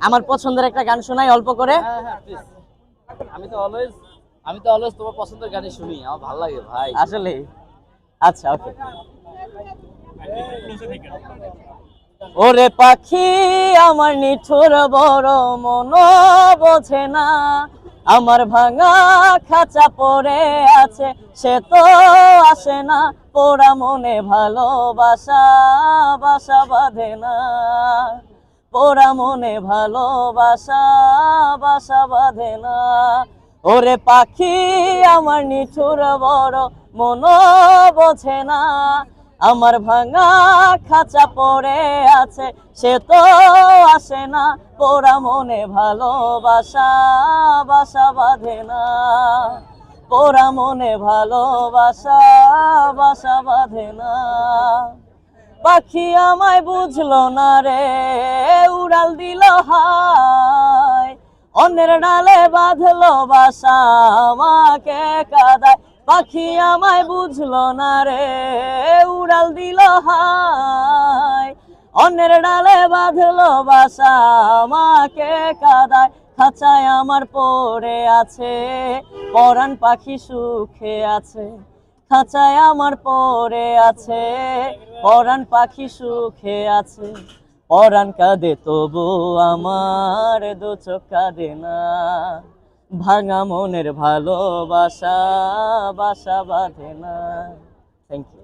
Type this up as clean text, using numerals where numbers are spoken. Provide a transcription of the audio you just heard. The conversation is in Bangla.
আমার পছন্দের একটা গান শোনাই অল্প করে। হ্যাঁ হ্যাঁ প্লিজ। আমি তো অলওয়েজ তোমার পছন্দের গানই শুনি, আমার ভালো লাগে ভাই। আসলে আচ্ছা ওকে। ওরে পাখি আমার নিঠুর বড় মন বোঝে না, আমার ভাঙা খাঁচা পড়ে আছে সে তো আসে না, পোড়া মনে ভালোবাসা বাসা বাঁধে না, পোড়া মনে ভালোবাসা বাসা বাঁধে না। ওরে পাখি আমার নিঠুর বড় মন বোঝে না, আমার ভাঙা খাঁচা পড়ে আছে সে তো আসে না, পোড়া মনে ভালোবাসা বাসা বাঁধে না, পোড়া মনে ভালোবাসা বাসা বাঁধে না। পাখি আমায় বুঝলো না রে, উড়াল দিল হায়, অন্যের ডালে বাঁধলো বাসা আমাকে কাদায়। পাখি আমায় বুঝলো না রে, উড়াল দিল হায়, অন্যের ডালে বাঁধলো বাসা আমাকে কাদায়। খাঁচায় আমার পড়ে আছে পরাণ পাখি সুখে আছে, খাঁচায় আমার পড়ে আছে পরাণ পাখি সুখে আছে, পরাণ কাঁদে তবু আমার দু চোখ কাঁদে না, ভাঙা মনের ভালোবাসা বাসা বাঁধে না। Thank you.